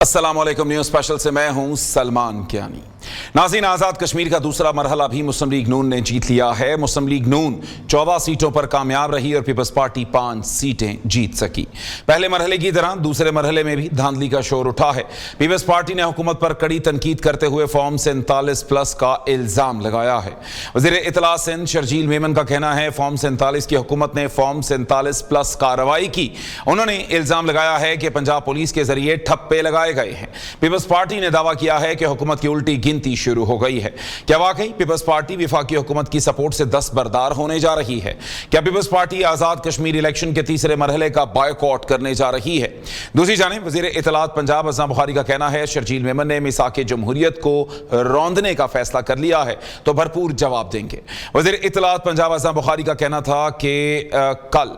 अस्सलामुअलैकुम news special से मैं हूं सलमान कियानी। नाज़रीन, आज़ाद कश्मीर का दूसरा मरहला भी मुस्लिम लीग नून ने जीत लिया है। मुस्लिम लीग नून 14 सीटों पर कामयाब रही और पीपल्स पार्टी 5 सीटें जीत सकी। पहले मरहले की तरह दूसरे मरहले में भी धांधली का शोर उठा है। पीपल्स पार्टी ने हुकूमत पर कड़ी तनकीद करते हुए फॉर्म 47+ का इल्ज़ाम लगाया है। वज़ीर इत्तला सिंध शर्जील मेमन का कहना है फॉर्म 47 की हुकूमत ने फॉर्म 47+ कार्रवाई की। उन्होंने इल्ज़ाम लगाया है कि पंजाब पुलिस के जरिए ठप्पे लगाए गए हैं। पीपल्स पार्टी ने दावा किया है कि हुकूमत की उल्टी गिनती शुरू हो गई है। क्या वाकई पीपल्स पार्टी वफाकी हुकूमत की सपोर्ट से दस्तबरदार होने जा रही है? क्या पीपल्स पार्टी आजाद कश्मीर इलेक्शन के तीसरे मरहले का बायकॉट करने जा रही है? दूसरी जानिब वज़ीर इत्तलात पंजाब अज़म बुखारी का कहना है शर्जील मेमन ने मिसाक जमहूरियत को रौंदने का फैसला कर लिया है तो भरपूर जवाब देंगे। वज़ीर इत्तलात पंजाब अज़म बुखारी का कहना था कि कल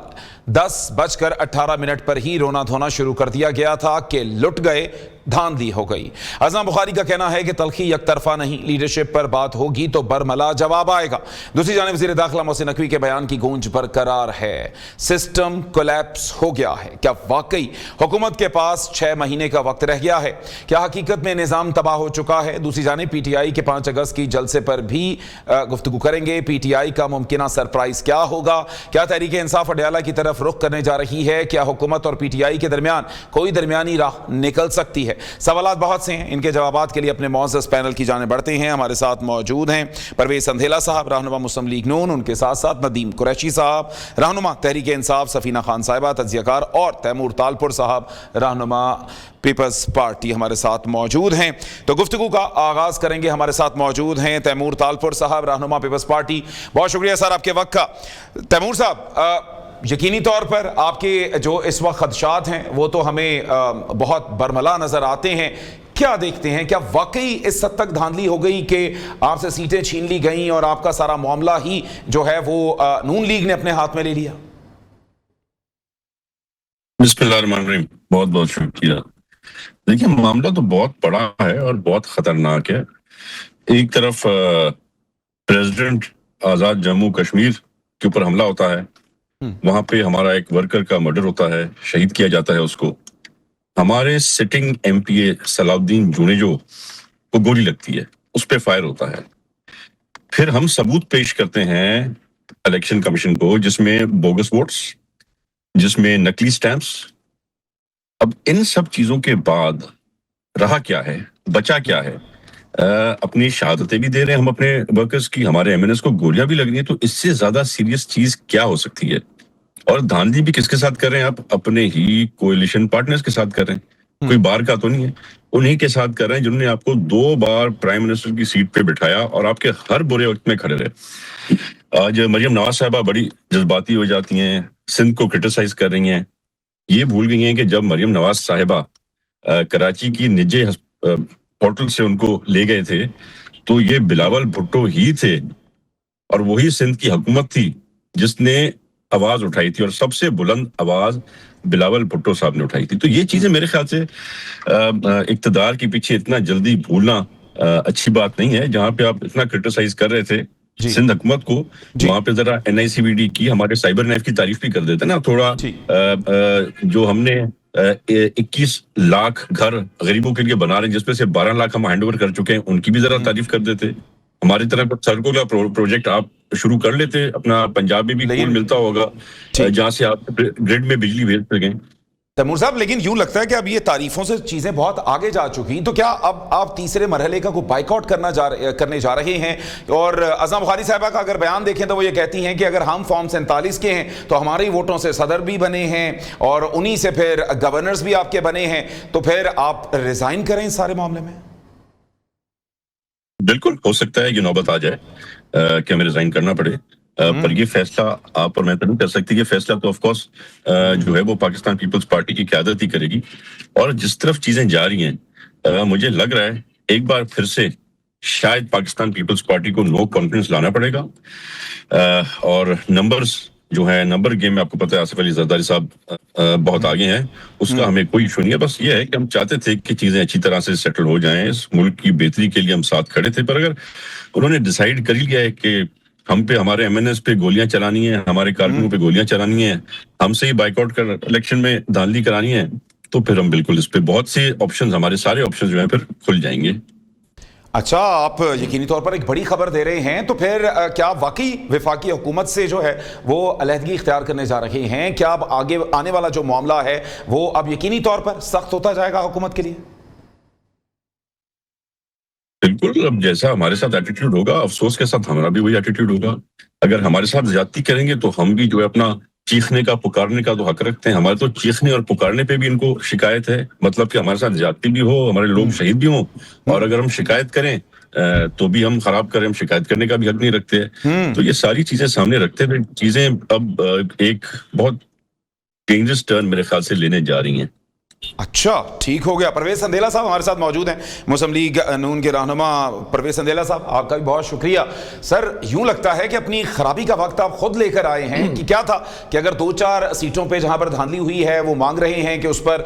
10:18 पर ही रोना धोना शुरू कर दिया गया था कि लुट गए, धांधली हो गई। अज़म बुखारी का कहना है कि तलखी यकतरफा नहीं, लीडरशिप पर बात होगी तो बरमला जवाब आएगा। दूसरी जानिब वज़ीर दाखिला मोहसिन नकवी के बयान की गूंज बरकरार है। सिस्टम कोलैप्स हो गया है। क्या वाकई हुकूमत के पास 6 महीने का वक्त रह गया है? क्या हकीकत में निज़ाम तबाह हो चुका है? दूसरी जानिब PTI के 5 अगस्त की जलसे पर भी गुफ्तगू करेंगे। PTI का मुमकिन सरप्राइज क्या होगा? क्या तहरीक इंसाफ अडयाला की तरफ रुख करने जा रही है? क्या हुकूमत और PTI के दरमियान कोई दरमियानी राह निकल सकती है? सवालात बहुत से हैं, इनके जवाबात के लिए अपने मौजूद पैनल की जाने बढ़ते हैं। हमारे साथ मौजूद हैं परवेज संधेला साहब, रहनुमा मुस्लिम लीग नून, उनके साथ साथ नदीम कुरैशी साहब, रहनुमा तहरीक इंसाफ, सफीना खान साहिबा तज्जियाकार, और तैमूर तालपुर साहब, रहनुमा पीपल्स पार्टी हमारे साथ मौजूद हैं। तो गुफ्तगू का आगाज करेंगे। हमारे साथ मौजूद हैं तैमूर तालपुर साहब, रहनुमा पीपल्स पार्टी। बहुत शुक्रिया सर आपके वक्त का। तैमूर साहब, यकीनी तौर पर आपके जो इस वक्त खदशात हैं वो तो हमें बहुत बरमला नजर आते हैं। क्या देखते हैं, क्या वाकई इस हद तक धांधली हो गई कि आपसे सीटें छीन ली गई और आपका सारा मामला ही जो है वो नून लीग ने अपने हाथ में ले लिया? बिस्मिल्लाहिर्रहमानिर्रहीम, बहुत बहुत शुक्रिया। देखिए, मामला तो बहुत बड़ा है और बहुत खतरनाक है। एक तरफ प्रेसिडेंट आजाद जम्मू कश्मीर के ऊपर हमला होता है, वहां पे हमारा एक वर्कर का मर्डर होता है, शहीद किया जाता है उसको। हमारे सिटिंग MPA सलाउद्दीन जुनेजो को गोली लगती है, उस पे फायर होता है। फिर हम सबूत पेश करते हैं इलेक्शन कमीशन को, जिसमें बोगस वोट्स, जिसमें नकली स्टैंप्स। अब इन सब चीजों के बाद रहा क्या है, बचा क्या है? अपनी शहादतें भी दे रहे हैं हम अपने वर्कर्स की, हमारे MNS को गोलियां भी लग रही है। तो इससे ज्यादा सीरियस चीज क्या हो सकती है? और धांधली भी किसके साथ कर रहे हैं आप? अपने ही कोएलिशन पार्टनर्स के साथ कर रहे हैं। कोई बाहर का तो नहीं है, उन्हीं के साथ कर रहे हैं जिन्होंने आपको 2 बार प्राइम मिनिस्टर की सीट पे बिठाया और आपके हर बुरे वक्त में खड़े रहे। आज मरियम नवाज साहबा बड़ी जज्बाती हो जाती हैं, सिंध को क्रिटिसाइज कर रही हैं। ये भूल गई हैं कि जब मरियम नवाज साहिबा कराची की निजी होटल से उनको ले गए थे तो ये बिलावल भुट्टो ही थे और वही सिंध की हुकूमत थी जिसने आवाज उठाई थी, और सबसे बुलंद आवाज बिलावल भुट्टो साहब ने उठाई थी। तो ये चीजें मेरे ख्याल से इक्तदार के पीछे इतना जल्दी भूलना अच्छी बात नहीं है। जहां पे आप इतना क्रिटिसाइज कर रहे थे सिंध हुकूमत को, वहां पे जरा NICVD की, हमारे साइबर नाइफ की तारीफ भी कर देते ना थोड़ा। जो हमने 21 लाख घर गरीबों के लिए बना रहे हैं, जिसपे से 12 लाख हम हैंड ओवर कर चुके हैं, उनकी भी जरा तारीफ कर देते। हमारी तरफ सड़कों का प्रोजेक्ट आप शुरू कर लेते, अपना पंजाब में भी कोल मिलता होगा जहां से आप ग्रिड में बिजली भेज सकें। तैमूर साहब, लेकिन यूं लगता है कि अब ये तारीफों से चीजें बहुत आगे जा चुकी, तो क्या अब आप तीसरे मरहले का कोई बाइकआउट करने जा रहे हैं? और अज़म बुखारी साहिबा का अगर बयान देखें तो वो ये कहती हैं कि अगर हम फॉर्म 47 के हैं तो हमारे वोटों से सदर भी बने हैं और उन्हीं से फिर गवर्नर्स भी आपके बने हैं, तो फिर आप रिजाइन करें इस सारे मामले में? बिल्कुल हो सकता है कि नौबत आ जाए कि हमें रिजाइन करना पड़े, पर ये फैसला आप और मैं तो नहीं कर सकती। ये फैसला तो ऑफ कोर्स जो है वो पाकिस्तान पीपल्स पार्टी की क़यादत ही करेगी। और जिस तरफ चीजें जा रही हैं, मुझे लग रहा है एक बार फिर से शायद पाकिस्तान पीपल्स पार्टी को नो कॉन्फिडेंस लाना पड़ेगा। और नंबर्स जो है, नंबर गेम में आपको पता है आसिफ अली जरदारी साहब बहुत आगे हैं, उसका हमें कोई इशू नहीं है। बस ये है कि हम चाहते थे कि चीजें अच्छी तरह से सेटल हो जाएं, इस मुल्क की बेहतरी के लिए हम साथ खड़े थे। पर अगर उन्होंने डिसाइड कर लिया है कि हम पे, हमारे MNS पे गोलियां चलानी है, हमारे कारकुनों पे गोलियां चलानी है, हमसे ही बाइकआउट कर इलेक्शन में धांधली करानी है, तो फिर हम बिल्कुल इस पे बहुत से ऑप्शंस, हमारे सारे ऑप्शंस जो हैं फिर खुल जाएंगे। अच्छा, आप यकीनी तौर पर एक बड़ी खबर दे रहे हैं, तो फिर क्या आप वाकई वफाकी हुकूमत से जो है वो अलहदगी इख्तियार करने जा रहे हैं? क्या अब आगे आने वाला जो मामला है वो अब यकीनी तौर पर सख्त होता जाएगा हुकूमत के लिए? बिल्कुल, अब जैसा हमारे साथ एटीट्यूड होगा, अफसोस के साथ हमारा भी वही एटीट्यूड होगा। अगर हमारे साथ ज्यादती करेंगे तो हम भी जो है अपना चीखने का, पुकारने का तो हक रखते हैं। हमारे तो चीखने और पुकारने पे भी इनको शिकायत है, मतलब कि हमारे साथ ज्यादती भी हो, हमारे लोग शहीद भी हों, और अगर हम शिकायत करें तो भी हम खराब करें, हम शिकायत करने का भी हक नहीं रखते हैं। तो ये सारी चीजें सामने रखते हुए चीजें अब एक बहुत डेंजरस टर्न मेरे ख्याल से लेने जा रही हैं। अच्छा, ठीक हो गया। परवेज संदेला साहब हमारे साथ मौजूद हैं, मुस्लिम लीग नून के रहनुमा। परवेज संदेला साहब, आपका भी बहुत शुक्रिया। सर, यूं लगता है कि अपनी खराबी का वक्त आप खुद लेकर आए हैं कि क्या था कि अगर 2-4 सीटों पे जहां पर धांधली हुई है वो मांग रहे हैं कि उस पर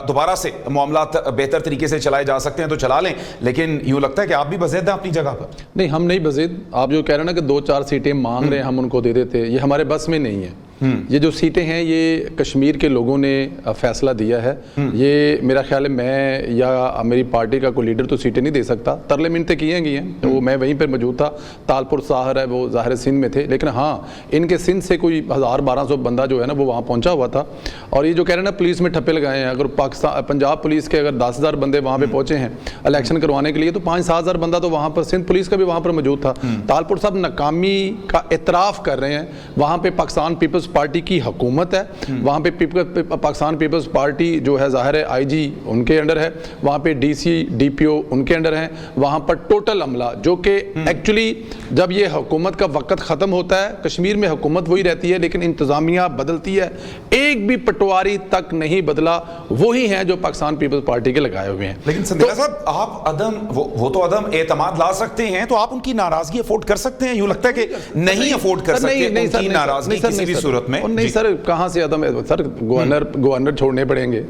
दोबारा से मामला बेहतर तरीके से चलाए जा सकते हैं तो चला लें, लेकिन यूं लगता है कि आप भी बज़ेद हैं अपनी जगह पर। नहीं, हम नहीं बज़ेद। आप जो कह रहे हैं ना कि 2-4 सीटें मांग रहे हैं, हम उनको दे देते, ये हमारे बस में नहीं है। ये जो सीटें हैं ये कश्मीर के लोगों ने फैसला दिया है। ये मेरा ख्याल है मैं या मेरी पार्टी का कोई लीडर तो सीटें नहीं दे सकता। तरले मिन्नतें की हैं, तो मैं वहीं पर मौजूद था। तालपुर साहर है वो ज़ाहिर सिंध में थे, लेकिन हाँ, इनके सिंध से कोई 1000-1200 बंदा जो है ना वो वहाँ पहुँचा हुआ था। और ये जो कह रहे हैं ना पुलिस में ठप्पे लगाए हैं, अगर पाकिस्तान पंजाब पुलिस के अगर 10,000 बंदे वहाँ पे पहुँचे हैं इलेक्शन करवाने के लिए, तो 5-7 हज़ार बंदा तो वहाँ पर सिंध पुलिस का भी वहाँ पर मौजूद था। तालपुर साहब नाकामी का एतराफ़ कर रहे हैं। वहाँ पर पाकिस्तान पीपल्स पार्टी की हुकूमत है, वहाँ पे पाकिस्तान पीपल्स पार्टी जो है ज़ाहिर है आईजी उनके अंडर है, वहाँ पे डीसी डीपीओ उनके अंडर है, वहाँ पर टोटल अमला जो कि एक्चुअली जब ये हुकूमत का वक्त ख़त्म होता है, कश्मीर में हुकूमत वही रहती है लेकिन इंतज़ामिया बदलती है, एक भी पटवारी तक नहीं बदला, वही हैं जो पाकिस्तान पीपल्स पार्टी के लगाए हुए हैं। लेकिन संदेला साहब, आप अदम वो तो अदम एतमाद ला सकते हैं, तो आप उनकी नाराजगी अफोर्ड कर सकते हैं? यूं लगता है कि नहीं अफोर्ड कर सकते उनकी नाराजगी किसी भी सूरत में। नहीं सर, कहाँ से अदम है सर? गवर्नर छोड़ने पड़ेंगे,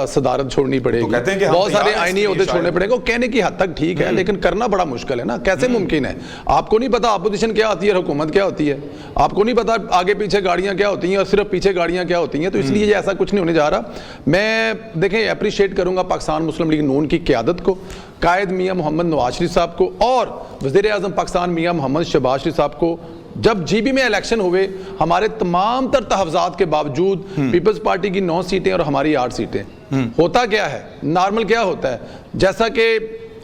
सदारत छोड़नी पड़ेगी, तो बहुत सारे आईनी ओहदे छोड़ने पड़ेंगे। कहने की हद तक ठीक है, लेकिन करना बड़ा मुश्किल है ना। कैसे मुमकिन है? आपको नहीं पता अपोजिशन क्या होती है, हुकूमत क्या होती है, आपको नहीं पता आगे पीछे गाड़ियां क्या होती हैं और सिर्फ पीछे गाड़ियां क्या होती हैं। तो इसलिए ये ऐसा कुछ नहीं होने जा रहा। मैं देखें अप्रिशिएट करूंगा पाकिस्तान मुस्लिम लीग नून की क़यादत को, कायद मियां मोहम्मद नवाज शरीफ साहब को और वज़ीर आज़म पाकिस्तान मियां मोहम्मद शहबाज शरीफ साहब को। जब जीबी में इलेक्शन हुए, हमारे तमाम तर तहफ़्ज़ात के बावजूद पीपल्स पार्टी की 9 सीटें और हमारी 8 सीटें। होता क्या है, नॉर्मल क्या होता है, जैसा कि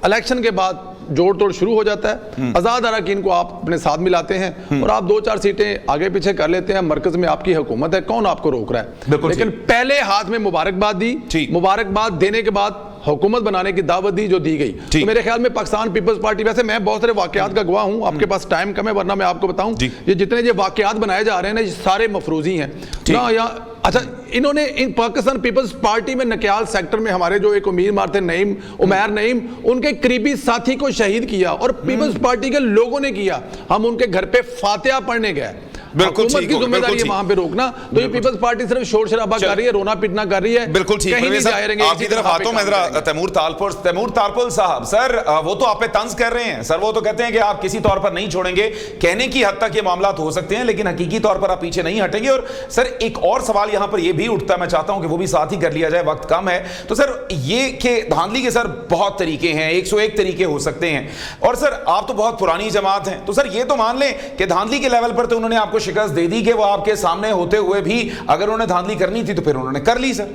इलेक्शन के बाद जोड़ तोड़ शुरू हो जाता है, आज़ाद अरकान को आप अपने साथ मिलाते हैं और आप 2-4 सीटें आगे पीछे कर लेते हैं। मरकज में आपकी हुकूमत है, कौन आपको रोक रहा है? लेकिन पहले हाथ में मुबारकबाद दी, मुबारकबाद देने के बाद हुकूमत बनाने की दावत दी जो दी गई। तो मेरे ख्याल में पाकिस्तान पीपल्स पार्टी, वैसे मैं बहुत सारे वाकयात का गवाह हूं, आपके पास टाइम कम है वरना मैं आपको बताऊं, ये जितने ये वाकयात बनाए जा रहे हैं ना, ये सारे मफरूजी हैं ना। या अच्छा, इन्होंने इन पाकिस्तान पीपल्स पार्टी में नकियाल सेक्टर में हमारे जो एक उम्मीदवार थे उमैर नईम, उनके करीबी साथी को शहीद किया और पीपल्स पार्टी के लोगों ने किया। हम उनके घर पे फातिहा पढ़ने गए। हुकूमत की जिम्मेदारी है वहां पे रोकना। तो ये पीपल्स पार्टी सिर्फ शोर शराबा कर रही है, रोना पीटना कर रही है। बिल्कुल ठीक। आपकी तरफ आता हूं मैं जरा। तैमूर तालपुर साहब, सर वो तो आप पे तंज कर रहे हैं सर, वो तो कहते हैं कि आप किसी तौर पर नहीं छोड़ेंगे। कहने की हद तक ये मामला हो सकते हैं लेकिन हकीकी तौर पर आप पीछे नहीं हटेंगे। और सर एक और सवाल यहां पर यह भी उठता है, मैं चाहता हूं कि वो भी साथ ही कर लिया जाए, वक्त कम है। तो सर ये कि धांधली के सर बहुत तरीके हैं, 101 तरीके हो सकते हैं। और सर आप तो बहुत पुरानी जमात हैं, तो सर ये तो मान लें कि धांधली के लेवल पर तो उन्होंने आपको शिकस्त दे दी कि वो आपके सामने होते हुए भी अगर उन्होंने धांधली करनी थी तो फिर उन्होंने कर ली। सर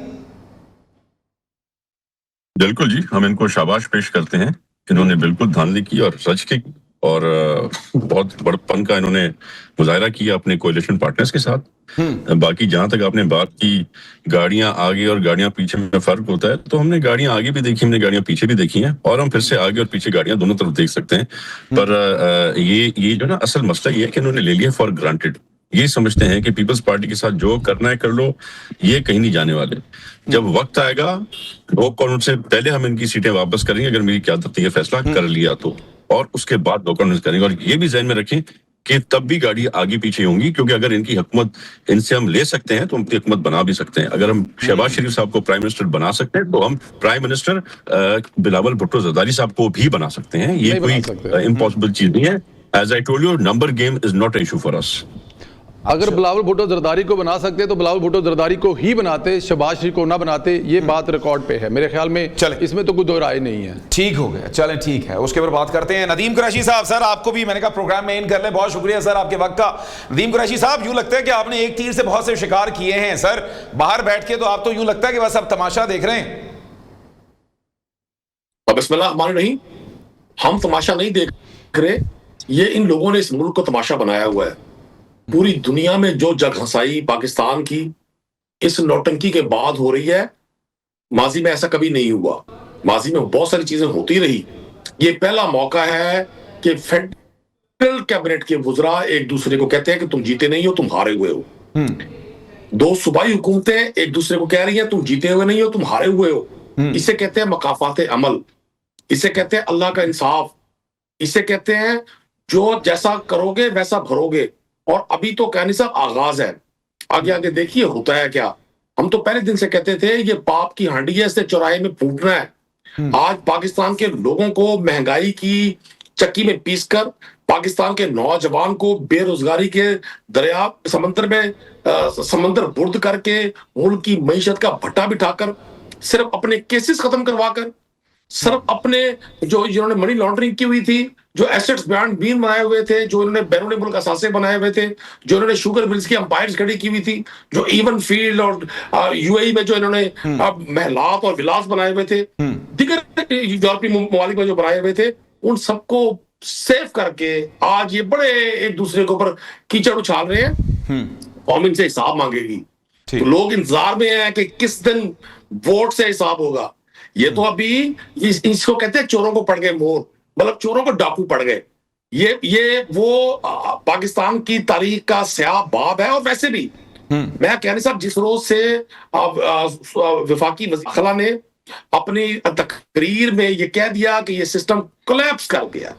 बिल्कुल जी, हम इनको शाबाश पेश करते हैं, इन्होंने बिल्कुल धांधली की और सच की और बहुत बड़पन का इन्होंने मुजाहरा किया अपने कोalition पार्टनर्स के साथ। बाकी जहां तक आपने बात की गाड़ियां आगे और गाड़ियां पीछे में फर्क होता है, तो हमने गाड़ियां आगे भी देखी, हमने गाड़ियां पीछे भी देखी हैं और हम फिर से आगे और पीछे गाड़ियां दोनों तरफ देख सकते हैं। पर ये जो ना असल मसला ये है कि इन्होंने ले लिया फॉर ग्रांटेड। ये समझते हैं कि पीपल्स पार्टी के साथ जो करना है कर लो, ये कहीं नहीं जाने वाले। जब वक्त आएगा वो कौन से पहले हम इनकी सीटें वापस करेंगे अगर मेरी क़यादत ने ये फैसला कर लिया तो, और उसके बाद कॉन्फ्रेंस करेंगे। और ये भी ज़हन में रखें कि तब भी गाड़ी आगे पीछे होंगी, क्योंकि अगर इनकी हुकूमत इनसे हम ले सकते हैं तो हम अपनी हुकूमत बना भी सकते हैं। अगर हम शहबाज शरीफ साहब को प्राइम मिनिस्टर बना सकते हैं तो हम प्राइम मिनिस्टर बिलावल भुट्टो जरदारी साहब को भी बना सकते हैं। ये कोई इम्पॉसिबल चीज नहीं है। As I told you, number game is not an issue for us. अगर बिलावल भुट्टो जरदारी को बना सकते तो बिलावल भुट्टो जरदारी को ही बनाते, शहबाज शरीफ को ना बनाते। ये बात रिकॉर्ड पे है मेरे ख्याल में। चले, इसमें तो कोई दो राय नहीं है। ठीक हो गया, चलें ठीक है, उसके ऊपर बात करते हैं। नदीम कुरैशी साहब, सर आपको भी मैंने कहा प्रोग्राम में इन कर ले, बहुत शुक्रिया सर आपके वक्त का। नदीम कुरैशी साहब, यूं लगता है कि आपने एक तीर से बहुत से शिकार किए हैं सर। बाहर बैठ के तो आप तो यूं लगता है कि बस अब तमाशा देख रहे हैं। बिस्मिल्लाह रहमान रहीम, हम तमाशा नहीं देख रहे, ये इन लोगों ने इस मुल्क को तमाशा बनाया हुआ है। पूरी दुनिया में जो जग हंसाई पाकिस्तान की इस नौटंकी के बाद हो रही है, माजी में ऐसा कभी नहीं हुआ। माजी में बहुत सारी चीजें होती रही, ये पहला मौका है कि फेडरल कैबिनेट के वुज़रा एक दूसरे को कहते हैं कि तुम जीते नहीं हो, तुम हारे हुए हो। दो सूबाई हुकूमतें एक दूसरे को कह रही हैं तुम जीते हुए नहीं हो, तुम हारे हुए हो। इसे कहते हैं मकाफात अमल, इसे कहते हैं अल्लाह का इंसाफ, इसे कहते हैं जो जैसा करोगे वैसा भरोगे। और अभी तो कहनी साहब आगाज है, आगे आगे देखिए होता है क्या। हम तो पहले दिन से कहते थे ये पाप की हांडी है, इससे चौराहे में फूटना है। आज पाकिस्तान के लोगों को महंगाई की चक्की में पीसकर, पाकिस्तान के नौजवान को बेरोजगारी के दरिया समंदर बुर्द करके, मुल्क की मईशत का भट्टा बिठाकर, सिर्फ अपने केसेस खत्म करवाकर, सिर्फ अपने जो जिन्होंने मनी लॉन्ड्रिंग की हुई थी, जो एसेट्स बियॉन्ड बीन बनाए हुए थे, जो इन्होंने बैरून मुल्क असासे बनाए हुए थे, जो इन्होंने शुगर मिल्स की अंपायर्स खड़ी की हुई थी, जो इवन फील्ड और यूएई में जो इन्होंने महलात और विलास बनाए हुए थे, दिगर यूरोपीय ममालिक में जो बनाए हुए थे, उन सबको सेव करके आज ये बड़े एक दूसरे के ऊपर कीचड़ उछाल रहे हैं। कौम इनसे हिसाब मांगेगी, तो लोग इंतजार में हैं कि किस दिन वोट से हिसाब होगा। ये तो अभी इसको कहते हैं चोरों को पड़ गए मोर, मतलब चोरों को डाकू पड़ गए। ये वो पाकिस्तान की तारीख का स्याह बाब है। और वैसे भी मैं कहने साहब, जिस रोज से वफाकी वज़ीर ने अपनी तकरीर में ये कह दिया कि ये सिस्टम कोलैप्स कर गया,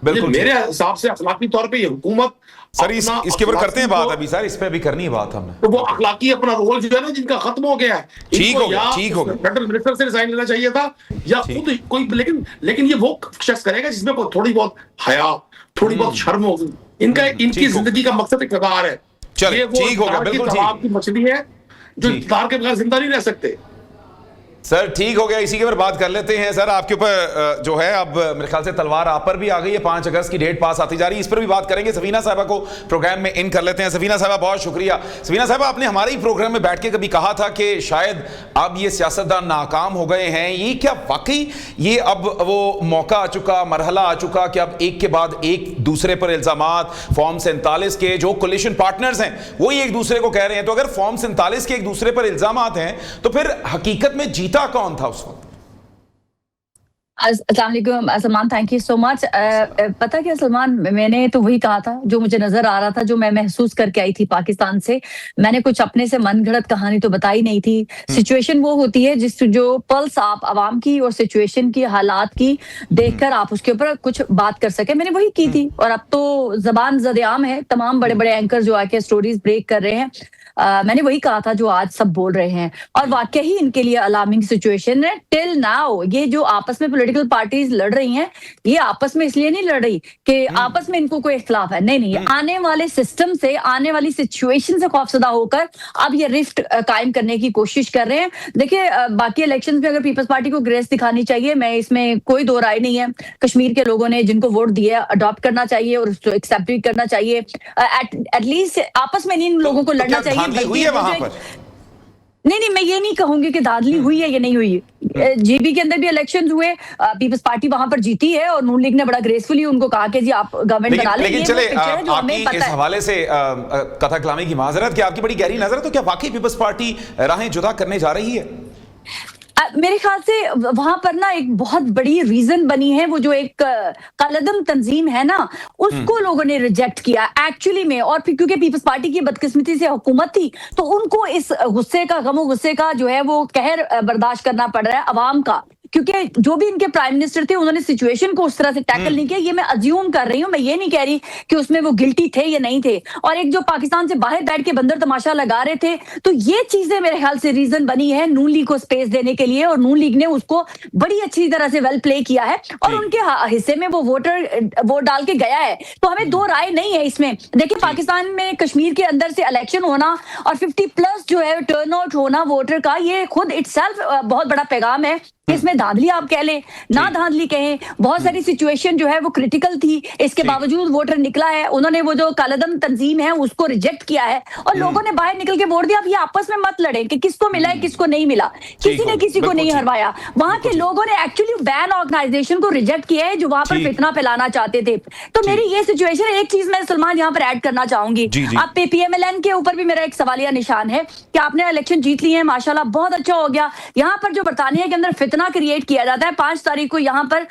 मेरे हिसाब से अखलाकी तौर पे ये हुकूमत सर इसके ऊपर करते हैं बात अभी सर, इस पे भी करनी है बात हमने। तो वो अखलाकी अपना रोल जो है ना जिनका खत्म हो गया है, ठीक हो गया, ठीक हो गया। फेडरल मिनिस्टर से रिजाइन लेना चाहिए था या खुद कोई, लेकिन ये वो शख्स करेगा जिसमें थोड़ी बहुत हया, थोड़ी बहुत शर्म होगी। इनकी जिंदगी का मकसद इक़्तिदार है। चलिए ठीक हो गया, बिल्कुल ठीक। की मछली है जो इक़्तिदार के बगैर जिंदा नहीं रह सकते। सर ठीक हो गया, इसी के ऊपर बात कर लेते हैं। सर आपके ऊपर जो है अब मेरे ख्याल से तलवार आप पर भी आ गई है, 5 अगस्त की डेट पास आती जा रही है, इस पर भी बात करेंगे। सफीना साहबा को प्रोग्राम में इन कर लेते हैं। सफीना साहबा बहुत शुक्रिया। सफीना साहबा, आपने हमारे ही प्रोग्राम में बैठ के कभी कहा था कि शायद अब ये सियासतदान नाकाम हो गए हैं, ये क्या वाकई ये अब वो मौका आ चुका, मरहला आ चुका कि अब एक के बाद एक दूसरे पर इल्जामात, फॉर्म 47 के जो कोलिशन पार्टनर्स हैं वही एक दूसरे को कह रहे हैं। तो अगर फॉर्म 47 के एक दूसरे पर इल्जामात हैं तो फिर हकीकत में जीता कौन था उस वक्त? Salman, thank you so much. पता क्या सलमान, मैंने तो वही कहा था जो मुझे नजर आ रहा था, जो मैं महसूस करके आई थी पाकिस्तान से। मैंने कुछ अपने से मनगढ़ंत कहानी तो बताई नहीं थी। सिचुएशन वो होती है जो पल्स आप आवाम की और सिचुएशन की, हालात की देखकर आप उसके ऊपर कुछ बात कर सके, मैंने वही की थी। और अब तो जबान ज़द-ए-आम है, तमाम बड़े बड़े एंकर जो आके स्टोरीज ब्रेक कर रहे हैं। मैंने वही कहा था जो आज सब बोल रहे हैं, और वाकई ही इनके लिए अलार्मिंग सिचुएशन है। टिल नाउ ये जो आपस में पॉलिटिकल पार्टीज लड़ रही हैं, ये आपस में इसलिए नहीं लड़ रही कि आपस में इनको कोई इख्तिलाफ है, नहीं, आने वाले सिस्टम से, आने वाली सिचुएशन से खौफजदा होकर अब ये रिफ्ट कायम करने की कोशिश कर रहे हैं। देखिए, बाकी इलेक्शन में अगर पीपल्स पार्टी को ग्रेस दिखानी चाहिए, मैं इसमें कोई दो राय नहीं है। कश्मीर के लोगों ने जिनको वोट दिया अडॉप्ट करना चाहिए और उसको एक्सेप्ट भी करना चाहिए। एटलीस्ट आपस में इन लोगों को लड़ना चाहिए। हुई है वहां पर? नहीं, मैं ये नहीं कहूंगी कि धांधली हुई है या नहीं हुई। जेबी के अंदर भी इलेक्शन हुए, पीपल्स पार्टी वहां पर जीती है और नून लीग ने बड़ा ग्रेसफुली उनको कहा कि जी आप गवर्नमेंट बना लें। लेकिन चले आपकी इस हवाले से कथा कलामी की माजरत कि आपकी बड़ी गहरी नजर है, तो क्या वाकई पीपल्स पार्टी राहें जुदा करने जा रही है? मेरे ख्याल से वहां पर ना एक बहुत बड़ी रीजन बनी है, वो जो एक कलदम तंजीम है ना, उसको लोगों ने रिजेक्ट किया एक्चुअली में। और फिर क्योंकि पीपल्स पार्टी की बदकिस्मती से हुकूमत थी, तो उनको इस गुस्से का, गमो गुस्से का जो है वो कहर बर्दाश्त करना पड़ रहा है अवाम का, क्योंकि जो भी इनके प्राइम मिनिस्टर थे उन्होंने सिचुएशन को उस तरह से टैकल नहीं किया। ये मैं अज्यूम कर रही हूँ, मैं ये नहीं कह रही कि उसमें वो गिल्टी थे या नहीं थे। और एक जो पाकिस्तान से बाहर बैठ के बंदर तमाशा लगा रहे थे, तो ये चीजें मेरे ख्याल से रीजन बनी है नून लीग को स्पेस देने के लिए, और नून लीग ने उसको बड़ी अच्छी तरह से वेल प्ले किया है और उनके हिस्से में वो वोट डाल के गया है। तो हमें दो राय नहीं है इसमें। देखिए, पाकिस्तान में कश्मीर के अंदर से इलेक्शन होना और 50+ जो है टर्न आउट होना वोटर का, ये खुद इटसेल्फ बहुत बड़ा पैगाम है। इसमें धांधली आप कह लें, ना धांधली कहें, बहुत सारी सिचुएशन जो है वो क्रिटिकल थी, इसके बावजूद वोटर निकला है। उन्होंने वो जो कालेदम तंजीम है उसको रिजेक्ट किया है और लोगों ने बाहर निकल के वोट दिया। अब ये आपस में मत लड़े कि किसको मिला है किसको नहीं मिला, किसी ने किसी को नहीं हरवाया। वहां के लोगों ने एक्चुअली बैन ऑर्गेनाइजेशन को रिजेक्ट किया है जो वहां पर फितना फैलाना चाहते थे। तो मेरी ये सिचुएशन है। एक चीज मैं सलमान यहाँ पर ऐड करना चाहूंगी, आप PMLN के ऊपर भी मेरा एक सवालिया निशान है कि आपने इलेक्शन जीत लिए हैं, माशाल्लाह बहुत अच्छा हो गया। यहाँ पर जो बरतानिया के अंदर फितना क्रिएट किया जाता है, 5 तारीख को यहाँ पर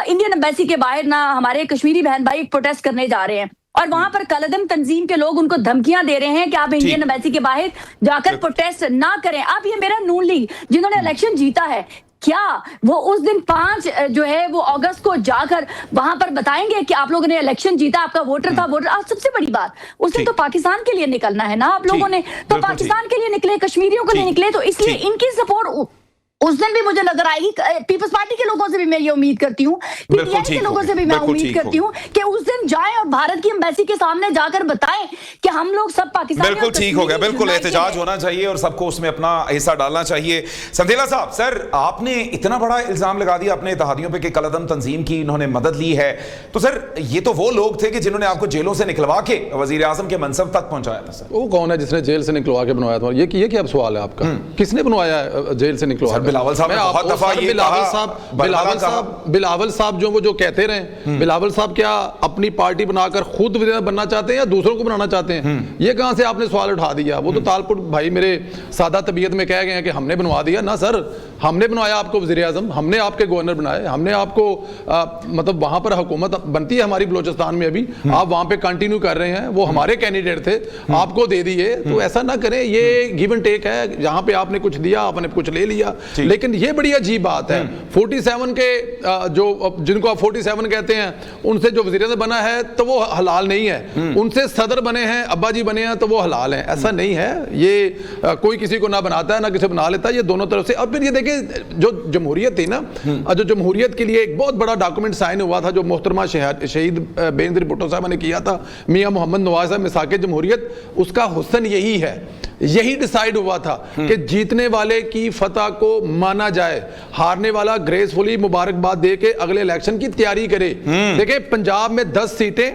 इंडियन एम्बेसी के बाहर ना हमारे कश्मीरी बहन भाई प्रोटेस्ट करने जा रहे हैं और वहां पर कालेदम तंजीम के लोग उनको धमकियां दे रहे हैं कि आप इंडियन एम्बेसी के बाहर जाकर प्रोटेस्ट ना करें। अब ये मेरा नून लीग जिन्होंने इलेक्शन जीता है, क्या वो उस दिन 5 जो है वो अगस्त को जाकर वहां पर बताएंगे कि आप लोगों ने इलेक्शन जीता, आपका वोटर था वोटर? आज सबसे बड़ी बात, उस दिन तो पाकिस्तान के लिए निकलना है ना आप लोगों ने, तो पाकिस्तान के लिए निकले, कश्मीरियों के लिए निकले, तो इसलिए इनकी सपोर्ट उस दिन भी मुझे नजर आएगी। पीपल्स पार्टी के लोगों से भी मैं ये उम्मीद करती हूँ, PTI के लोगों से भी मैं उम्मीद करती हूँ कि उस दिन जाएं और भारत की एम्बेसी के सामने जाकर बताएं कि हम लोग सब पाकिस्तान। बिल्कुल ठीक हो गया, बिल्कुल एहतजाज होना चाहिए और सबको उसमें अपना हिस्सा डालना चाहिए। संधेला साहब, सर आपने इतना बड़ा इल्जाम लगा दिया अपने इत्तेहादियों पे कि कालेदम तंजीम की इन्होंने मदद ली है, तो सर ये तो वो लोग थे कि जिन्होंने आपको जेलों से निकलवा के वजीर आजम के मनसब तक पहुंचाया था। सर वो कौन है जिसने जेल से निकलवा के बनवाया था? ये क्या सवाल है आपका? किसने बनवाया जेल से निकलवाया? बिलावल साहब बिलावल साहब जो कहते रहे, बिलावल साहब क्या अपनी पार्टी बनाकर खुद बनना चाहते हैं या दूसरों को बनाना चाहते हैं? ये कहां से आपने सवाल उठा दिया? वो तो तालपुर भाई मेरे सादा तबीयत में कह गए हैं कि हमने बनवा दिया ना। सर हमने बनवाया आपको वजीर आजम, हमने आपके गवर्नर बनाए, हमने आपको मतलब वहां पर हुकूमत बनती है हमारी बलोचिस्तान में, अभी आप वहां पे कंटिन्यू कर रहे हैं, वो हमारे कैंडिडेट थे, आपको दे दिए। तो ऐसा ना करें, ये गिव एंड टेक है, जहां पे आपने कुछ दिया आपने कुछ ले लिया। लेकिन ये बड़ी अजीब बात है, 47 के जो जिनको आप 47 कहते हैं उनसे जो वजीर बना है तो वो हलाल नहीं है, उनसे सदर बने हैं, अब्बा जी बने हैं तो वो हलाल हैं। ऐसा नहीं है, ये कोई किसी को ना बनाता है ना किसी बना लेता है, ये दोनों तरफ से। और फिर ये देखिए जो जमहूरियत थी ना, जो जमहूरियत के लिए एक बहुत बड़ा डॉक्यूमेंट साइन हुआ था जो मोहतरमा शहीद बेनजीर भुट्टो साहब ने किया था, मियां मोहम्मद नवाज साहब मिसाके जमहूरियत, उसका हुस्न यही है, यही डिसाइड हुआ था कि जीतने वाले की फतह को माना जाए, हारने वाला ग्रेसफुली मुबारकबाद दे के अगले इलेक्शन की तैयारी करे। देखिए पंजाब में 10 सीटें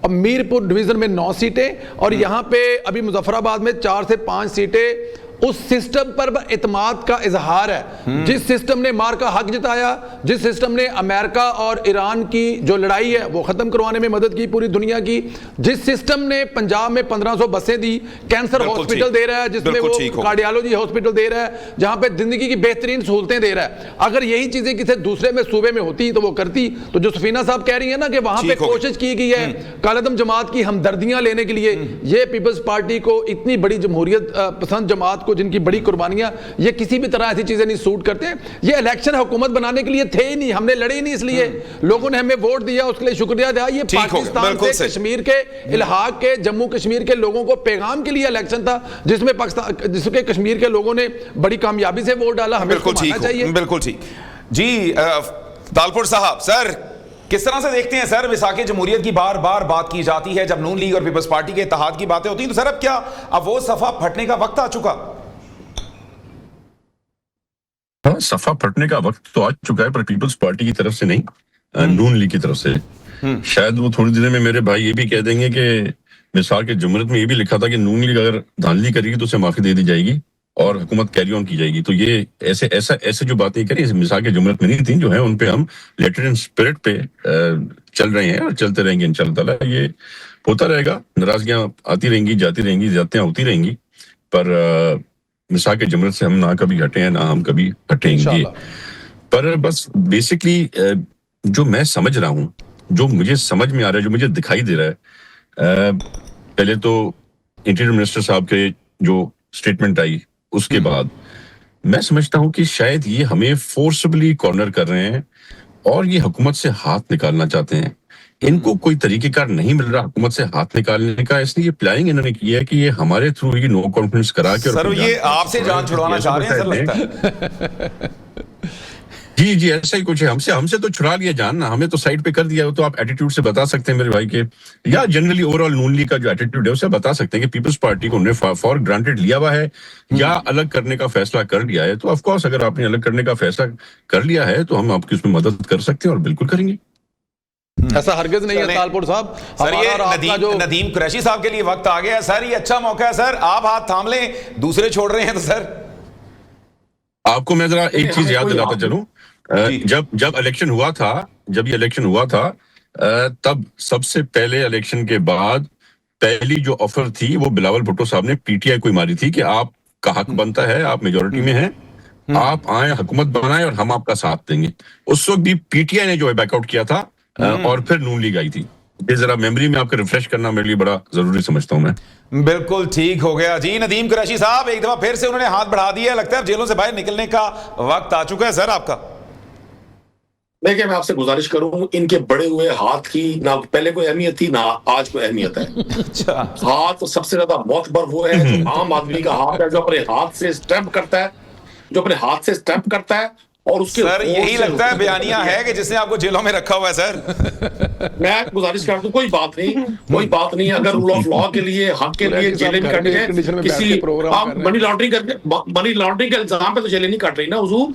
और मीरपुर डिवीजन में 9 सीटें और यहां पे अभी मुजफ्फराबाद में 4 से 5 सीटें उस सिस्टम पर इत्मीनान का इजहार है। जिस सिस्टम ने मार का हक जिताया, जिस सिस्टम ने अमेरिका और ईरान की जो लड़ाई है वो खत्म करवाने में मदद की पूरी दुनिया की, जिस सिस्टम ने पंजाब में 1500 बसें दी, कैंसर हॉस्पिटल दे रहा है जिसमें वो कार्डियोलॉजी हॉस्पिटल दे रहा है, जहां पे जिंदगी की बेहतरीन सहूलतें दे रहा है, अगर यही चीजें किसी दूसरे में सूबे में होती तो वो करती। तो जो सफीना साहब कह रही है ना कि वहां पे कोशिश की गई है कालेदम जमात की हमदर्दियां लेने के लिए, ये पीपल्स पार्टी को इतनी बड़ी जमहूरियत पसंद जमात को जिनकी बड़ी कुर्बानियां, ये किसी भी तरह ऐसी चीजें नहीं सूट करते। ये इलेक्शन हुकूमत बनाने के लिए थे ही नहीं, हमने लड़े ही नहीं, इसलिए लोगों ने हमें वोट दिया, उसके लिए शुक्रिया दिया। ये पाकिस्तान से कश्मीर के इल्हाक के जम्मू कश्मीर के लोगों को पैगाम के लिए इलेक्शन था जिसमें पाकिस्तान जिसके कश्मीर के लोगों ने बड़ी कामयाबी से वोट डाला, हमें उसको मानना चाहिए। बिल्कुल ठीक जी। तालपुर साहब, सर किस तरह से देखते हैं सर, मिसाके जमहूरियत की बार बार बात की जाती है, जब नून लीग और पीपल्स पार्टी के इत्तेहाद की बातें होती हैं, तो सर अब क्या अब वो सफा फटने का वक्त आ चुका? हाँ, सफा फटने का वक्त तो आ चुका है, पर पीपल्स पार्टी की तरफ से नहीं, नून लीग की तरफ से। शायद वो थोड़ी देर में मेरे भाई ये भी कह देंगे कि मिसाल के जमहूरियत में ये भी लिखा था कि नून लीग अगर धांधली करेगी तो उसे माफी दे दी जाएगी और हुकूमत कैरी ऑन की जाएगी। तो ये ऐसे जो बातें करी मिसाल के जमहूरियत में नहीं थी, जो है उन पे हम लेटर इन स्पिरिट पे चल रहे हैं और चलते रहेंगे इंशाअल्लाह ताला। ये होता रहेगा, नाराजगियां आती रहेंगी, जाती रहेंगी, ज्यादतियां होती रहेंगी, पर मिसाल के जमहूरियत से हम ना कभी हटे हैं ना हम कभी हटेंगे। पर बस बेसिकली जो मैं समझ रहा हूँ, जो मुझे समझ में आ रहा है, जो मुझे दिखाई दे रहा है, पहले तो इंटीरियर मिनिस्टर साहब के जो स्टेटमेंट आई उसके बाद मैं समझता हूं कि शायद ये हमें फोर्सबली कॉर्नर कर रहे हैं और ये हुकूमत से हाथ निकालना चाहते हैं। इनको कोई तरीकेकार नहीं मिल रहा हुकूमत से हाथ निकालने का, इसलिए ये प्लानिंग इन्होंने की है कि ये हमारे थ्रू ये नो कॉन्फिडेंस करा के सर ये आपसे जान छुड़वाना चाह रहे हैं सर, लगता है। जी जी, ऐसा ही कुछ है। हमसे तो छुड़ा लिया जान ना, हमें तो साइड पे कर दिया। तो आप एटीट्यूड से बता सकते हैं मेरे भाई के, या जनरली ओवरऑल नून लीग का जो एटीट्यूड है उससे बता सकते हैं कि पीपल्स पार्टी को उन्होंने फॉर ग्रांटेड लिया हुआ है या अलग करने का फैसला कर लिया है। तो ऑफ कोर्स अगर आपने अलग करने का फैसला कर लिया है तो हम आपकी उसमें मदद कर सकते हैं और बिल्कुल करेंगे। ऐसा हरगिज नहीं है तालपुर साहब। सर ये नदीम कुरैशी साहब के लिए वक्त आ गया है सर, ये अच्छा मौका है सर, आप हाथ थाम लें, दूसरे छोड़ रहे हैं तो सर। आपको मैं जरा एक चीज याद दिलाता चलूं, जब इलेक्शन हुआ था, जब ये इलेक्शन हुआ था तब सबसे पहले इलेक्शन के बाद पहली जो ऑफर थी वो बिलावल भुट्टो साहब ने पीटीआई को मारी थी कि आपका हक बनता है, आप मेजोरिटी में हैं, आप आए हुकूमत बनाएं और हम आपका साथ देंगे। उस वक्त भी पीटीआई ने जो है बैकआउट किया था और फिर नून लीग आई थी। ये जरा मेमोरी में आपको रिफ्रेश करना मेरे लिए बड़ा जरूरी समझता हूं मैं। बिल्कुल ठीक हो गया जी। नदीम कुरैशी साहब एक दफा फिर से उन्होंने हाथ बढ़ा दिया, लगता है जेलों से बाहर निकलने का वक्त आ चुका है सर आपका। देखिए मैं आपसे गुजारिश करूं, इनके बड़े हुए हाथ की ना पहले कोई अहमियत थी ना आज कोई अहमियत है। अच्छा। हाथ तो सबसे ज्यादा मोतबर वो है जो आम आदमी का हाथ है, जो अपने हाथ से स्टैम्प करता है, जो अपने हाथ से स्टैम्प करता है और उसके सर यही लगता है बयानिया है कि जिसने आपको जेलों में रखा हुआ है सर। मैं गुजारिश कर दूं, कोई बात नहीं, अगर रूल ऑफ लॉ के लिए, हक के लिए जेलें नहीं कट रही, किसी मनी लॉन्ड्रिंग के इल्जाम पे तो जेलें नहीं कट रही ना हुजूर।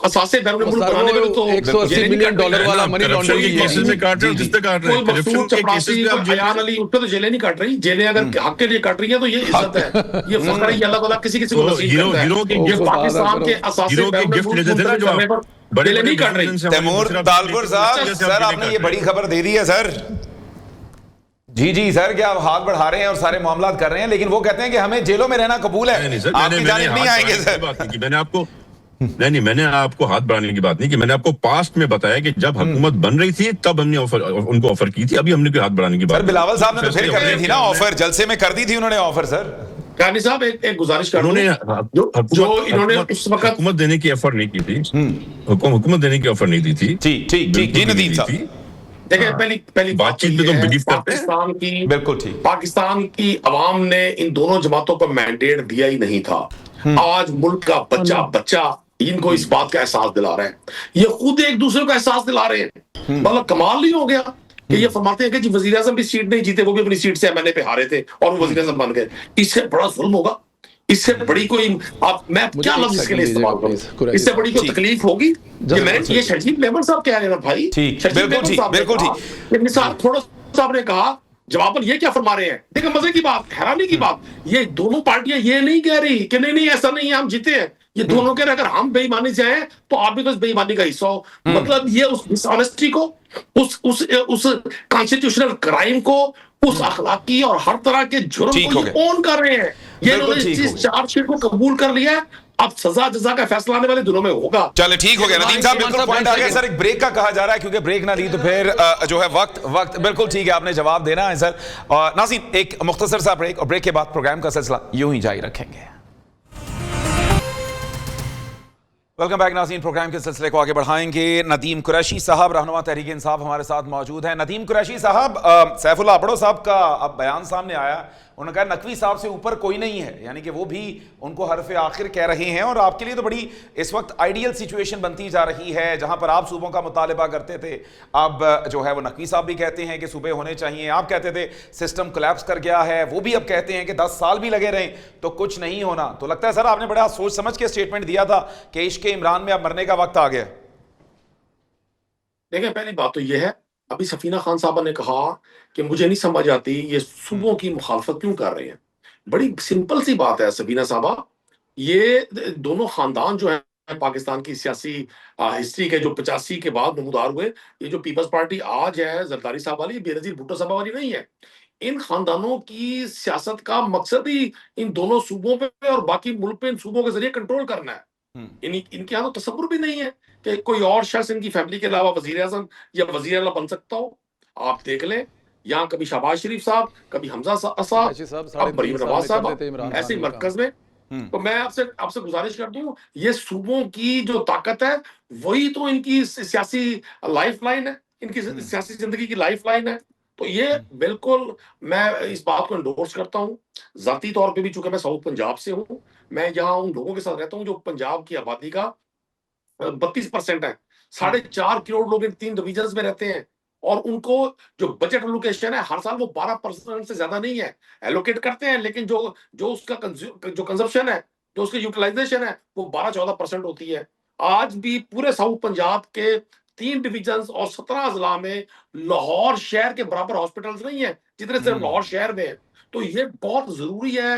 असासे बैरून मुल्क बनाने में तो $180 मिलियन वाला मनी लॉन्ड्रिंग के केसेस में काट रहे हैं, जिसपे काट रहे हैं, करप्शन के केसेस में आप अयान अली उस पे तो जेलें नहीं कट रही। जेलें अगर हक के लिए कट रही है तो ये इज्जत है, ये फख्र है, ये अल्लाह ताला किसी किसी को नसीब करता है। ये पाकिस्तान के असासे बैरून मुल्क करने पर जेलें नहीं कट रही। तैमूर तालपुर साहब, सर आपने ये बड़ी खबर दे दी है सर। जी जी सर, क्या आप हाथ बढ़ा रहे हैं और सारे मामला कर रहे हैं, लेकिन वो कहते हैं कि हमें जेलों में रहना कबूल है, आपकी जानिब नहीं आएंगे सर। मैंने आपको नहीं, मैंने आपको हाथ बढ़ाने की बात नहीं की, मैंने आपको पास्ट में बताया कि जब हुकूमत बन रही थी तब हमने उनको ऑफर की थी, अभी हमने कोई हाथ बढ़ाने की बात। सर बिलावल साहब ने तो फिर कर दी थी ना ऑफर, जलसे में कर दी थी उन्होंने ऑफर। सर कानी साहब एक गुजारिश कर, जो इन्होंने उस वक्त हुकूमत देने की ऑफर नहीं की थी, हुकूमत देने की ऑफर नहीं दी थी। ठीक जी नदीम साहब, देखिए पहली बातचीत में तो बिलीव करते हैं। पाकिस्तान की बिल्कुल ठीक, पाकिस्तान की अवाम ने इन दोनों जमातों को मैंडेट दिया ही नहीं था। आज मुल्क का बच्चा इनको इस बात का एहसास दिला रहे हैं, ये खुद एक दूसरे को एहसास दिला रहे हैं। मतलब कमाल नहीं हो गया कि ये फरमाते हैं कि जी वजीर आजम भी सीट नहीं जीते, वो भी अपनी सीट से एमएलए पे हारे थे और वो वजीर आजम बन गए। इससे बड़ा जुल्म होगा, इससे बड़ी कोई मैं क्या लफ्ज इसके लिए इस्तेमाल करूं, इससे बड़ी कोई तकलीफ होगी कि मैंने ये शर्जील मेमन साहब कह रहे हैं ना भाई, बिल्कुल ठीक। निसार खोड़ो साहब ने कहा जवाबन ये क्या फरमा रहे हैं। देखिए मजे की बात, हैरानी की बात, ये दोनों पार्टियां ये नहीं कह रही कि नहीं ऐसा नहीं है हम जीते हैं, ये दोनों कह रहे अगर हम बेईमानी से आए तो आप भी तो इस बेईमानी का हिस्सा हो। मतलब ये उस डिसऑनेस्टी को, उस कॉन्स्टिट्यूशनल क्राइम को, उस अखलाकी और हर तरह के जुर्म को ये ओन कर रहे हैं। ये इन्होंने इस चार्जशीट को कबूल कर लिया है, अब सजा जजा का फैसला आने वाले दिनों में होगा। चले ठीक हो गया नदीम साहब, बिल्कुल पॉइंट आ गया सर। एक ब्रेक का कहा जा रहा है क्योंकि ब्रेक ना दी तो फिर जो है वक्त बिल्कुल ठीक है, आपने जवाब देना है सर। और नाज़रीन एक मुख्तसर सा ब्रेक, और ब्रेक के बाद प्रोग्राम का सिलसिला यूं ही जारी रखेंगे। वेलकम बैक नाज़रीन, प्रोग्राम के सिलसिले को आगे बढ़ाएंगे। नदीम कुरैशी साहब रहनुमा तहरीक इंसाफ हमारे साथ मौजूद हैं। नदीम कुरैशी साहब, सैफुल्लाह अबड़ो साहब का अब बयान सामने आया, उन्होंने कहा नकवी साहब से ऊपर कोई नहीं है, यानी कि वो भी उनको हरफ आखिर कह रहे हैं। और आपके लिए तो बड़ी इस वक्त आइडियल सिचुएशन बनती जा रही है, जहां पर आप सूबों का मुतालबा करते थे, अब जो है वो नकवी साहब भी कहते हैं कि सूबे होने चाहिए। आप कहते थे सिस्टम कोलैप्स कर गया है, वो भी अब कहते हैं कि 10 साल भी लगे रहें तो कुछ नहीं होना। तो लगता है सर आपने बड़ा सोच समझ के स्टेटमेंट दिया था कि इश्क इमरान में अब मरने का वक्त आ गया। देखिए पहली बात तो यह है, अभी सफीना खान साहबा ने कहा कि मुझे नहीं समझ आती ये सूबों की मुखालफत क्यों कर रहे हैं। बड़ी सिंपल सी बात है सफीना साहबा, ये दोनों खानदान जो है पाकिस्तान की सियासी हिस्ट्री के जो 85 के बाद नमूदार हुए, ये जो पीपल्स पार्टी आज है जरदारी साहब वाली, बेनजीर भुट्टो साहब वाली नहीं है। इन खानदानों की सियासत का मकसद ही इन दोनों सूबों पे और बाकी मुल्क पे इन सूबों के जरिए कंट्रोल करना है। इनके यहाँ तो तसव्वुर भी नहीं है कि कोई और शख्स इनकी फैमिली के अलावा वजीर आजम या वजीर आला बन सकता हो। आप देख लें, यहाँ कभी शहबाज शरीफ साहब, कभी हमजा साहब, अब मरीम नवाज साहब, ऐसे मरकज में तो मैं आपसे गुजारिश कर दूं, ये सूबों की जो ताकत है वही तो इनकी सियासी लाइफ लाइन है, इनकी सियासी जिंदगी की लाइफ लाइन है। तो ये बिल्कुल मैं इस बात को इंडोर्स करता हूँ। जाती तौर पे भी चूंकि मैं साउथ पंजाब से हूँ, मैं यहाँ उन लोगों के साथ रहता हूँ जो पंजाब की आबादी का 32% है। 4.5 करोड़ लोग इन 3 डिविजन्स में रहते हैं, और उनको जो बजट एलोकेशन है हर साल वो 12% से ज्यादा नहीं है, एलोकेट करते हैं, लेकिन जो उसका जो कंजप्शन है, जो उसकी यूटिलाइजेशन है, वो 12-14% होती है। आज भी पूरे साउथ पंजाब के 3 डिविजन्स और 17 जिला में लाहौर शहर के बराबर हॉस्पिटल्स नहीं है जितने सिर्फ लाहौर शहर में है। तो ये बहुत जरूरी है।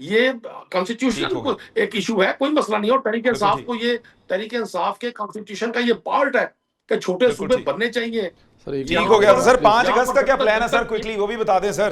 ये कॉन्स्टिट्यूशन एक इशू है, कोई मसला नहीं है, और तहरीक इंसाफ को ये तहरीक इंसाफ के कॉन्स्टिट्यूशन का ये पार्ट है कि छोटे सूबे बनने चाहिए। ठीक हो गया। तो सर 5 अगस्त का क्या प्लान है सर, क्विकली वो भी बता दें सर।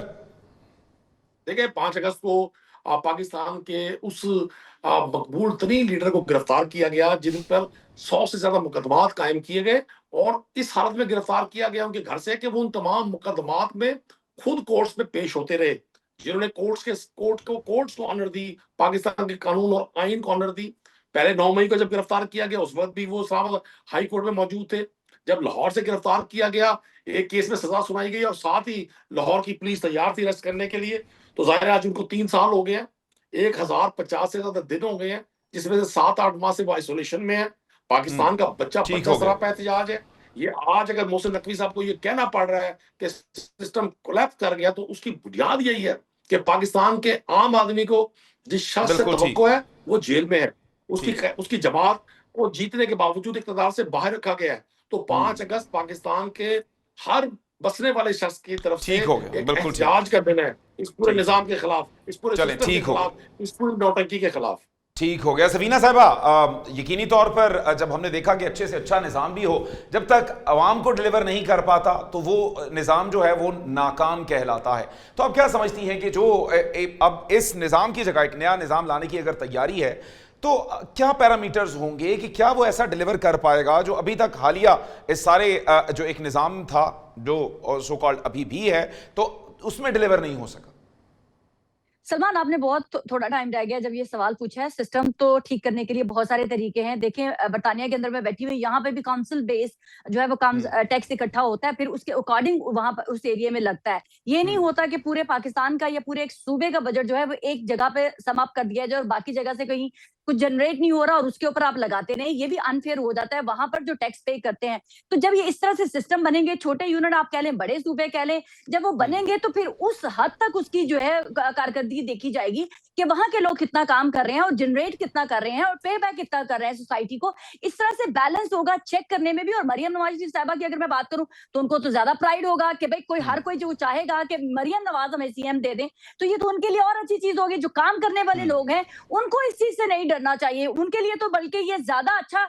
देखिए 5 अगस्त को पाकिस्तान के उस मकबूल तरीन लीडर को गिरफ्तार किया गया जिन पर 100 से ज्यादा मुकदमात कायम किए गए, और इस हालत में गिरफ्तार किया गया उनके घर से कि वो उन तमाम मुकदमात में खुद कोर्ट्स में पेश होते रहे, जिन्होंने कोर्ट्स को ऑनर दी, पाकिस्तान के कानून और आइन को ऑनर दी। पहले 9 मई को जब गिरफ्तार किया गया उस वक्त भी वो इस्लामाबाद हाई कोर्ट में मौजूद थे। जब लाहौर से गिरफ्तार किया गया, एक केस में सजा सुनाई गई और साथ ही लाहौर की पुलिस तैयार थी अरेस्ट करने के लिए। तो जाहिर है आज उनको 3 साल हो गए हैं, 1050 से ज्यादा दिन हो गए हैं, जिसमें से 7-8 माह से वो आइसोलेशन में है। पाकिस्तान का बच्चा 50 सरापा एहतजाज है। ये आज अगर मोहसिन नकवी साहब को ये कहना पड़ रहा है कि सिस्टम कोलैप्स कर गया, तो उसकी बुनियाद यही है कि पाकिस्तान के आम आदमी को जिस शख्स से तवक्को है वो जेल में है, उसकी जमात को जीतने के बावजूद इक़्तिदार से बाहर रखा गया है। तो 5 अगस्त पाकिस्तान के हर बसने वाले शख्स की तरफ से एक एहतजाज का दिन है, इस पूरे निजाम के खिलाफ, इस पूरे सिस्टम के खिलाफ, इस पूरी नौटंकी के खिलाफ। ठीक हो गया। सबीना साहिबा, यकीनी तौर पर जब हमने देखा कि अच्छे से अच्छा निज़ाम भी हो, जब तक अवाम को डिलीवर नहीं कर पाता तो वो निज़ाम जो है वो नाकाम कहलाता है। तो आप क्या समझती हैं कि जो अब इस निज़ाम की जगह एक नया निज़ाम लाने की अगर तैयारी है, तो क्या पैरामीटर्स होंगे कि क्या वो ऐसा डिलीवर कर पाएगा जो अभी तक हालिया इस सारे जो एक निज़ाम था जो सो कॉल्ड अभी भी है, तो उसमें डिलीवर नहीं हो सका? सलमान, आपने बहुत थोड़ा टाइम रह गया जब ये सवाल पूछा है। सिस्टम तो ठीक करने के लिए बहुत सारे तरीके हैं। देखें, बरतानिया के अंदर मैं बैठी हुई, यहाँ पे भी काउंसिल बेस जो है वो टैक्स इकट्ठा होता है, फिर उसके अकॉर्डिंग वहां पर उस एरिया में लगता है। ये नहीं होता कि पूरे पाकिस्तान का या पूरे एक सूबे का बजट जो है वो एक जगह पे समाप्त कर दिया जाए और बाकी जगह से कहीं कुछ जनरेट नहीं हो रहा और उसके ऊपर आप लगाते नहीं। ये भी अनफेयर हो जाता है वहां पर जो टैक्स पे करते हैं। तो जब ये इस तरह से सिस्टम बनेंगे, छोटे यूनिट आप कह लें, बड़े सूबे कह लें, जब वो बनेंगे तो फिर उस हद तक उसकी जो है कारकर्दगी देखी जाएगी कि वहां के लोग कितना काम कर रहे हैं और जनरेट कितना कर रहे हैं और पे बैक कितना कर रहे हैं सोसाइटी को। इस तरह से बैलेंस होगा चेक करने में भी। और मरियम नवाज साहिबा की अगर मैं बात करूं तो उनको तो ज्यादा प्राइड होगा कि भाई हर कोई जो चाहेगा कि मरियम नवाज हमें सीएम दे दें, तो ये तो उनके लिए और अच्छी चीज होगी। जो काम करने वाले लोग हैं उनको इस चीज से नहीं डरना चाहिए, उनके लिए तो बल्कि ये ज्यादा अच्छा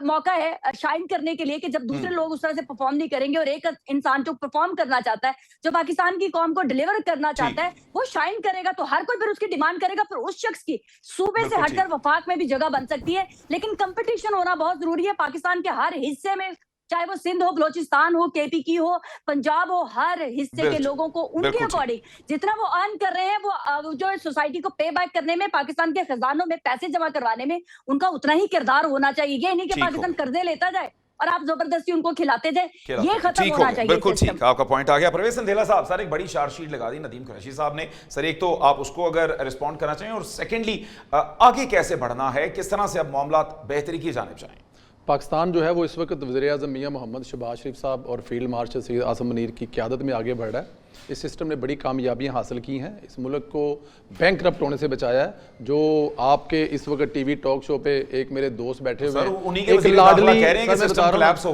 मौका है शाइन करने के लिए कि जब दूसरे लोग उस तरह से परफॉर्म नहीं करेंगे और एक इंसान जो परफॉर्म करना चाहता है, जो पाकिस्तान की कौम को डिलीवर करना चाहता है, वो शाइन करेगा तो हर कोई फिर उसकी डिमांड करेगा, फिर उस शख्स की सूबे से हटकर वफाक में भी जगह बन सकती है। लेकिन कंपटीशन होना बहुत जरूरी है पाकिस्तान के हर हिस्से में, चाहे वो सिंध हो, बलोचिस्तान हो, केपी की हो, पंजाब हो, हर हिस्से के लोगों को उनके अकॉर्डिंग जितना वो अर्न कर रहे हैं वो जो सोसाइटी को पे बैक करने में, पाकिस्तान के खजानों में पैसे जमा करवाने में उनका उतना ही किरदार होना चाहिए। ये नहीं कि पाकिस्तान कर्जे लेता जाए और आप जबरदस्ती उनको खिलाते जाए, ये खत्म होना चाहिए। बिल्कुल ठीक, आपका पॉइंट आ गया। परवेज संधेला साहब, सर एक बड़ी चार्जशीट लगा दी नदीम कुरैशी साहब ने, सर एक तो आप उसको अगर रिस्पॉन्ड करना चाहिए, और सेकेंडली आगे कैसे बढ़ना है, किस तरह से अब मामला बेहतरी की जानिब जाएं? पाकिस्तान जो है वो इस वक्त वज़ीर-ए-आज़म मियां मोहम्मद शहबाज शरीफ साहब और फील्ड मार्शल सैयद आसिम मुनीर की क़यादत में आगे बढ़ रहा है। इस सिस्टम ने बड़ी कामयाबियां हासिल की हैं, इस मुल्क को बैंकरप्ट होने से बचाया है। जो आपके इस वक्त टीवी टॉक शो पे एक मेरे दोस्त बैठे हुए हैं, एक लाडली,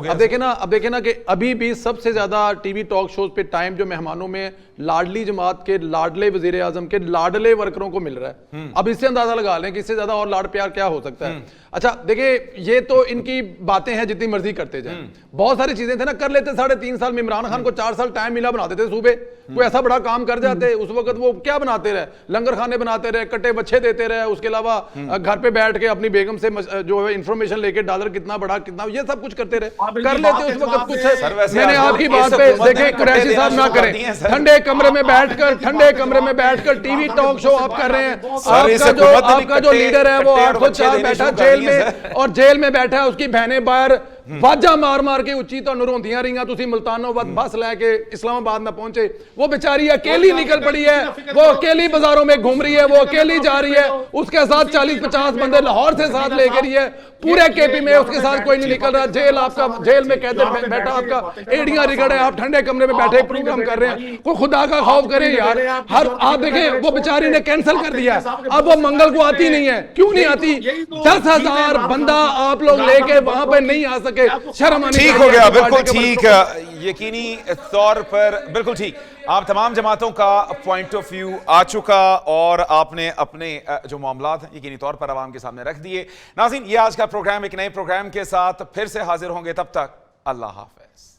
अब देखे ना कि अभी भी सबसे ज्यादा टीवी टॉक शोज पे टाइम जो मेहमानों में लाडली जमात के लाडले वजीर आजम के लाडले वर्करों को मिल रहा है। अब इससे अंदाजा लगा लें कि इससे ज्यादा और लाड प्यार क्या हो सकता है। अच्छा देखिए, ये तो इनकी बातें हैं, जितनी मर्जी करते जाएं। बहुत सारी चीजें थे ना, कर लेते 3.5 साल में। इमरान खान को 4 साल टाइम मिला, बना देते सूबे। कोई ऐसा बड़ा काम कर जाते, उस वक्त वो क्या बनाते रहे, लंगर खाने बनाते रहे, कट्टे बच्चे देते रहे, उसके अलावा घर पे बैठ के अपनी बेगम से जो है इंफॉर्मेशन लेके डॉलर कितना बड़ा कितना, ये सब कुछ करते रहे, कर लेते उस वक्त कुछ। मैंने आपकी बात पे देखे, कुरैशी साहब ना करें, ठंडे कमरे में बैठकर टीवी टॉक शो आप कर रहे हैं। आपका जो लीडर है वो 804 बैठा जेल में, और जेल में बैठा है, उसकी बहनें बाहर वाजा मार मार के उच्ची तो रोंदियां रही, तुसी मुल्तानों बस लैके इस्लामाबाद में पहुंचे, वो बेचारी अकेली निकल पड़ी है, वो अकेली बाजारों में घूम रही है, वो अकेली जा रही है, उसके साथ 40-50 बंदे लाहौर से साथ लेकर रही है, पूरे केपी में उसके साथ कोई नहीं निकल रहा। जेल में कैद बैठा, आपका एड़ियां रिगड़ है, आप ठंडे कमरे में बैठे प्रोग्राम कर रहे हैं, कोई खुदा का खौफ करें यार। आप देखें वो बेचारी ने कैंसिल कर दिया, अब वो मंगल को आती नहीं है, क्यों नहीं आती? 10,000 बंदा आप लोग लेके वहां पर नहीं आ सके, शर्म आनी ठीक हो गया, बिल्कुल ठीक, यकीनी तौर पर बिल्कुल ठीक। आप तमाम जमातों का पॉइंट ऑफ व्यू आ चुका और आपने अपने जो मामलात हैं यकीनी तौर पर आवाम के सामने रख दिए। नाज़रीन, ये आज का प्रोग्राम, एक नए प्रोग्राम के साथ फिर से हाजिर होंगे, तब तक अल्लाह हाफ़िज़।